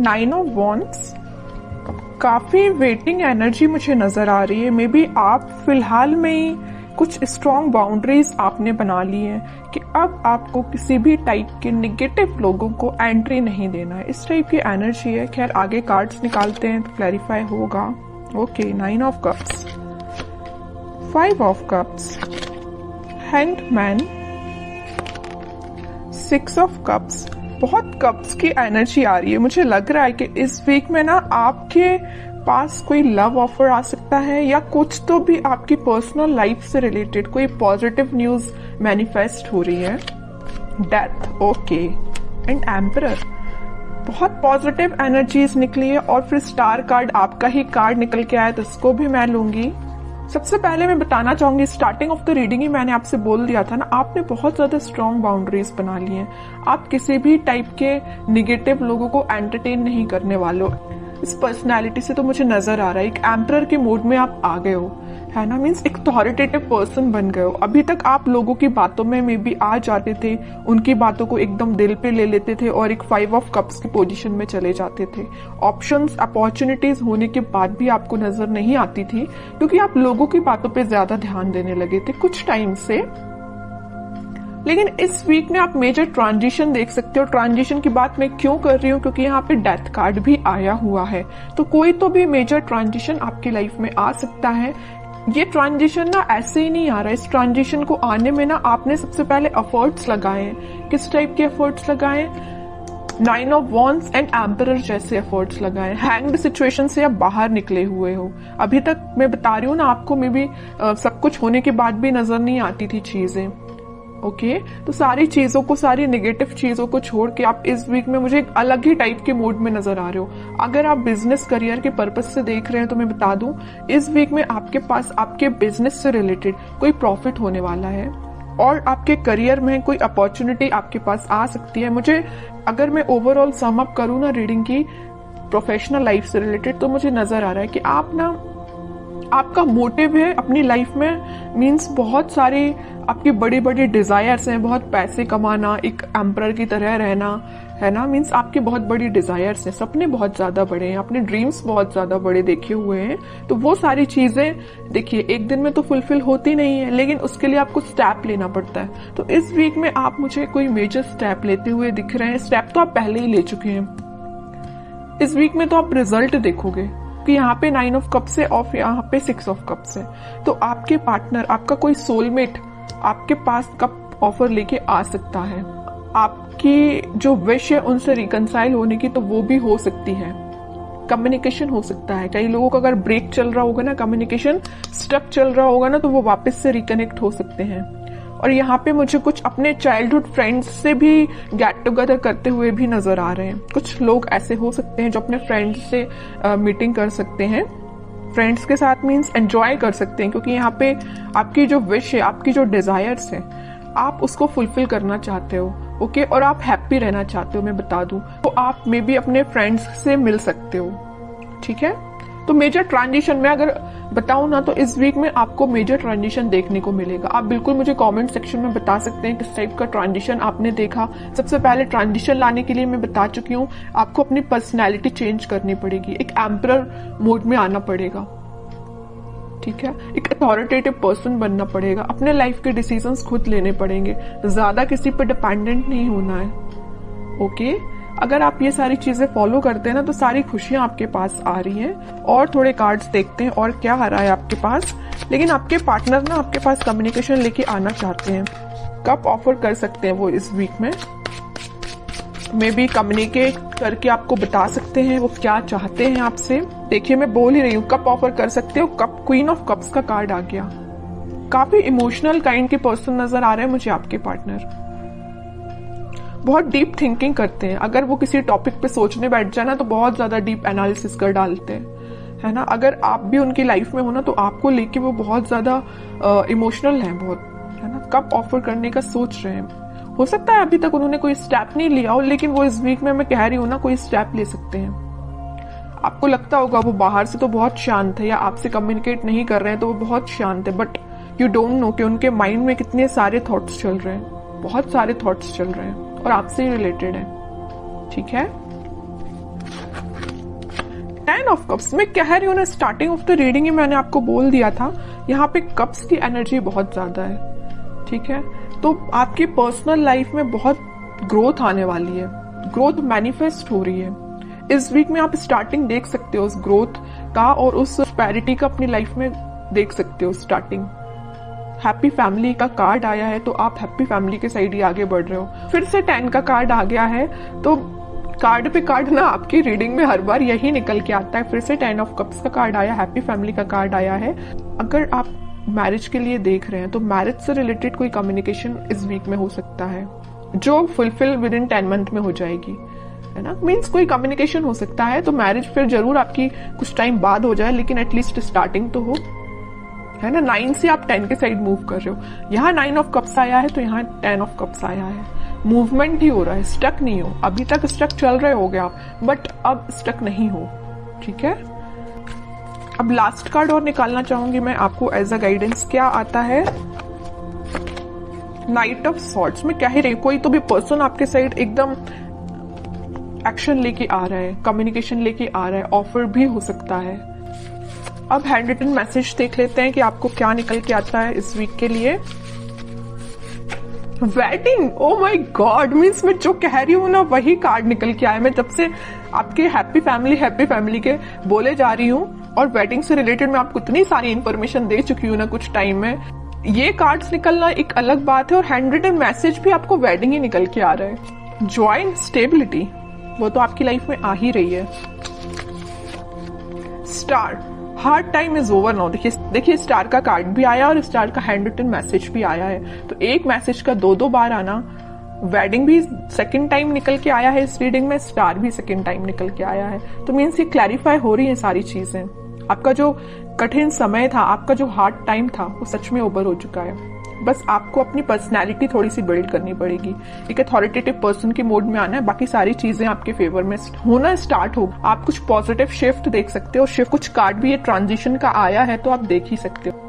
9 of wands, काफी waiting energy मुझे नजर आ रही है। मे बी आप फिलहाल में ही कुछ स्ट्रॉन्ग बाउंड्रीज आपने बना ली है कि अब आपको किसी भी टाइप के निगेटिव लोगों को एंट्री नहीं देना है, इस टाइप की एनर्जी है। खैर आगे कार्ड्स निकालते हैं तो क्लैरिफाई होगा। Okay, 9 of cups, 5 of cups, hanged man, 6 of cups. बहुत कप्स की एनर्जी आ रही है। मुझे लग रहा है कि इस वीक में ना आपके पास कोई लव ऑफर आ सकता है, या कुछ तो भी आपकी पर्सनल लाइफ से रिलेटेड कोई पॉजिटिव न्यूज मैनिफेस्ट हो रही है। डेथ, ओके, एंड एम्परर, बहुत पॉजिटिव एनर्जीज निकली है। और फिर स्टार कार्ड, आपका ही कार्ड निकल के आया तो इसको भी मैं लूंगी। सबसे पहले मैं बताना चाहूंगी, स्टार्टिंग ऑफ द रीडिंग ही मैंने आपसे बोल दिया था ना, आपने बहुत ज्यादा स्ट्रॉन्ग बाउंड्रीज बना ली हैं। आप किसी भी टाइप के निगेटिव लोगों को एंटरटेन नहीं करने वाले हो। इस पर्सनैलिटी से तो मुझे नजर आ रहा है एक एम्परर के मोड में आप आ गए हो, है ना। मीन्स एक अथॉरिटेटिव पर्सन बन गए हो। अभी तक आप लोगों की बातों में मे बी आ जाते थे, उनकी बातों को एकदम दिल पे ले लेते थे और एक 5 ऑफ कप्स की पोजीशन में चले जाते थे। ऑप्शंस, अपॉर्चुनिटीज होने के बाद भी आपको नजर नहीं आती थी, क्योंकि आप लोगों की बातों पे ज्यादा ध्यान देने लगे थे कुछ टाइम से। लेकिन इस वीक में आप मेजर ट्रांजिशन देख सकते हो। ट्रांजिशन की बात मैं क्यों कर रही हूँ, क्योंकि यहाँ पे डेथ कार्ड भी आया हुआ है। तो कोई तो भी मेजर ट्रांजिशन आपकी लाइफ में आ सकता है। ये ट्रांजिशन ना ऐसे ही नहीं आ रहा है। इस ट्रांजिशन को आने में ना आपने सबसे पहले एफर्ट्स लगाए हैं। किस टाइप के एफर्ट्स लगाए? 9 ऑफ वॉन्ड्स एंड एम्परर जैसे एफर्ट्स लगाए। हैंग्ड सिचुएशन से आप बाहर निकले हुए हो। अभी तक मैं बता रही हूँ ना आपको, मे बी सब कुछ होने के बाद भी नजर नहीं आती थी चीजें। ओके, तो सारी चीजों को, सारी नेगेटिव चीजों को छोड़ के आप इस वीक में मुझे एक अलग ही टाइप के मूड में नजर आ रहे हो। अगर आप बिजनेस करियर के पर्पस से देख रहे हैं तो मैं बता दूं, इस वीक में आपके पास आपके बिजनेस से रिलेटेड कोई प्रॉफिट होने वाला है और आपके करियर में कोई अपॉर्चुनिटी आपके पास आ सकती है। मुझे, अगर मैं ओवरऑल सम अप करूं ना रीडिंग की प्रोफेशनल लाइफ से रिलेटेड, तो मुझे नजर आ रहा है कि आप ना, आपका मोटिव है अपनी लाइफ में, मीन्स बहुत सारी आपकी बड़ी बड़ी डिजायर्स हैं। बहुत पैसे कमाना, एक एम्परर की तरह रहना, है ना। मीन्स आपकी बहुत बड़ी डिजायर्स हैं, सपने बहुत ज्यादा बड़े हैं, अपने ड्रीम्स बहुत ज्यादा बड़े देखे हुए हैं। तो वो सारी चीजें देखिए एक दिन में तो फुलफिल होती नहीं है, लेकिन उसके लिए आपको स्टेप लेना पड़ता है। तो इस वीक में आप मुझे कोई मेजर स्टेप लेते हुए दिख रहे हैं। स्टेप तो आप पहले ही ले चुके हैं। इस वीक में तो आप रिजल्ट देखोगे कि यहाँ पे 9 ऑफ कप्स है और यहाँ पे 6 ऑफ कप्स है। तो आपके पार्टनर, आपका कोई सोलमेट आपके पास कप ऑफर लेके आ सकता है। आपकी जो विश है उनसे रिकंसाइल होने की, तो वो भी हो सकती है। कम्युनिकेशन हो सकता है। कई लोगों का अगर ब्रेक चल रहा होगा ना, कम्युनिकेशन स्टक चल रहा होगा ना, तो वो वापस से रिकनेक्ट हो सकते हैं। और यहाँ पे मुझे कुछ अपने चाइल्डहुड फ्रेंड्स से भी गेट टुगेदर करते हुए भी नजर आ रहे हैं। कुछ लोग ऐसे हो सकते हैं जो अपने फ्रेंड्स से मीटिंग कर सकते हैं। फ्रेंड्स के साथ मीन्स एंजॉय कर सकते हैं, क्योंकि यहाँ पे आपकी जो विश है, आपकी जो डिजायर्स है, आप उसको फुलफिल करना चाहते हो। ओके, और आप हैप्पी रहना चाहते हो, मैं बता दूं, तो आप मे बी अपने फ्रेंड्स से मिल सकते हो। ठीक है, तो मेजर ट्रांजिशन में अगर बताऊं ना, तो इस वीक में आपको मेजर ट्रांजिशन देखने को मिलेगा। आप बिल्कुल मुझे कमेंट सेक्शन में बता सकते हैं किस टाइप का ट्रांजिशन आपने देखा। सबसे पहले ट्रांजिशन लाने के लिए मैं बता चुकी हूँ, आपको अपनी पर्सनैलिटी चेंज करनी पड़ेगी, एक एम्परर मोड में आना पड़ेगा। ठीक है, एक अथॉरिटेटिव पर्सन बनना पड़ेगा, अपने लाइफ के डिसीजंस खुद लेने पड़ेंगे, ज्यादा किसी पर डिपेंडेंट नहीं होना है। ओके, अगर आप ये सारी चीजें फॉलो करते हैं ना, तो सारी खुशियां आपके पास आ रही हैं। और थोड़े कार्ड्स देखते हैं और क्या आ रहा है आपके पास। लेकिन आपके पार्टनर ना आपके पास कम्युनिकेशन लेके आना चाहते हैं। कब ऑफर कर सकते हैं वो इस वीक में, मे बी कम्युनिकेट करके आपको बता सकते हैं वो क्या चाहते हैं आपसे। देखिए मैं बोल ही रही हूँ, कब ऑफर कर सकते हो। कप, क्वीन ऑफ कप्स का कार्ड आ गया। काफी इमोशनल काइंड के पर्सन नजर आ रहे हैं मुझे आपके पार्टनर। बहुत डीप थिंकिंग करते हैं। अगर वो किसी टॉपिक पे सोचने बैठ जाए ना, तो बहुत ज्यादा डीप एनालिसिस कर डालते हैं, है ना। अगर आप भी उनकी लाइफ में हो ना, तो आपको लेके वो बहुत ज्यादा इमोशनल है, बहुत, है ना। कब ऑफर करने का सोच रहे हैं। हो सकता है अभी तक उन्होंने कोई स्टेप नहीं लिया हो, लेकिन वो इस वीक में, मैं कह रही हूँ ना, कोई स्टेप ले सकते हैं। आपको लगता होगा वो बाहर से तो बहुत शांत है, या आपसे कम्युनिकेट नहीं कर रहे हैं तो वो बहुत शांत है, बट यू डोंट नो कि उनके माइंड में कितने सारे थॉट्स चल रहे हैं। बहुत सारे थॉट्स चल रहे हैं और आपसे ही रिलेटेड है। ठीक है, 10 ऑफ कप्स, मैं कह रही हूँ ना, स्टार्टिंग ऑफ द रीडिंग ही मैंने आपको बोल दिया था, यहाँ पे कप्स की एनर्जी बहुत ज्यादा है, ठीक है। तो आपकी पर्सनल लाइफ में बहुत ग्रोथ आने वाली है, ग्रोथ मैनिफेस्ट हो रही है। इस वीक में आप स्टार्टिंग देख सकते हो उस ग्रोथ का और उस प्रॉस्पेरिटी का अपनी लाइफ में देख सकते हो स्टार्टिंग। हैप्पी फैमिली का कार्ड आया है, तो आप हैप्पी फैमिली के साइड ही आगे बढ़ रहे हो। फिर से 10 का कार्ड आ गया है, तो कार्ड पे कार्ड ना आपकी रीडिंग में हर बार यही निकल के आता है। फिर से 10 ऑफ कप्स का कार्ड आया, हैप्पी फैमिली का कार्ड आया है। अगर आप मैरिज के लिए देख रहे हैं तो मैरिज से रिलेटेड कोई कम्युनिकेशन इस वीक में हो सकता है जो फुलफिल विद इन 10 मंथ में हो जाएगी, है ना। मीन्स कोई कम्युनिकेशन हो सकता है, तो मैरिज फिर जरूर आपकी कुछ टाइम बाद हो जाए, लेकिन एटलीस्ट स्टार्टिंग तो हो, है ना। 9 से आप 10 के साइड मूव कर रहे हो। यहाँ 9 ऑफ कप्स आया है, तो यहाँ 10 ऑफ कप्स आया है। मूवमेंट ही हो रहा है, स्टक नहीं हो। अभी तक स्टक चल रहे होगे आप, बट अब स्टक नहीं हो, ठीक है। अब लास्ट कार्ड और निकालना चाहूंगी मैं आपको एज अ गाइडेंस। क्या आता है? Night of swords. मैं कह ही रही, कोई तो भी पर्सन आपके साइड एकदम एक्शन लेके आ रहा है, कम्युनिकेशन लेके आ रहा है, ऑफर भी हो सकता है। अब हैंड रिटन मैसेज देख लेते हैं कि आपको क्या निकल के आता है इस वीक के लिए। Wedding, oh my God, means मैं जो कह रही हूँ ना वही कार्ड निकल के आया। मैं जब से आपके हैप्पी फैमिली के बोले जा रही हूँ और वेडिंग से रिलेटेड मैं आपको इतनी सारी इंफॉर्मेशन दे चुकी हूँ ना कुछ टाइम में। ये कार्ड्स निकलना एक अलग बात है, और हैंड रिटन मैसेज भी आपको वेडिंग ही निकल के आ रहा है। जॉय एंड स्टेबिलिटी, वो तो आपकी लाइफ में आ ही रही है। Star, hard time is over now. देखिए स्टार का कार्ड भी आया और स्टार का हैंड रिटन मैसेज भी आया है, तो एक मैसेज का दो बार आना। वेडिंग भी सेकंड टाइम निकल के आया है इस रीडिंग में, स्टार भी सेकंड टाइम निकल के आया है। तो मीन्स ये क्लैरिफाई हो रही है सारी चीजें। आपका जो कठिन समय था, आपका जो हार्ड टाइम था, वो सच में ओवर हो चुका है। बस आपको अपनी पर्सनैलिटी थोड़ी सी बिल्ड करनी पड़ेगी, एक अथॉरिटेटिव पर्सन के मोड में आना है। बाकी सारी चीजें आपके फेवर में होना स्टार्ट हो। आप कुछ पॉजिटिव शिफ्ट देख सकते हो। शिफ्ट कुछ कार्ड भी ये ट्रांजिशन का आया है, तो आप देख ही सकते हो।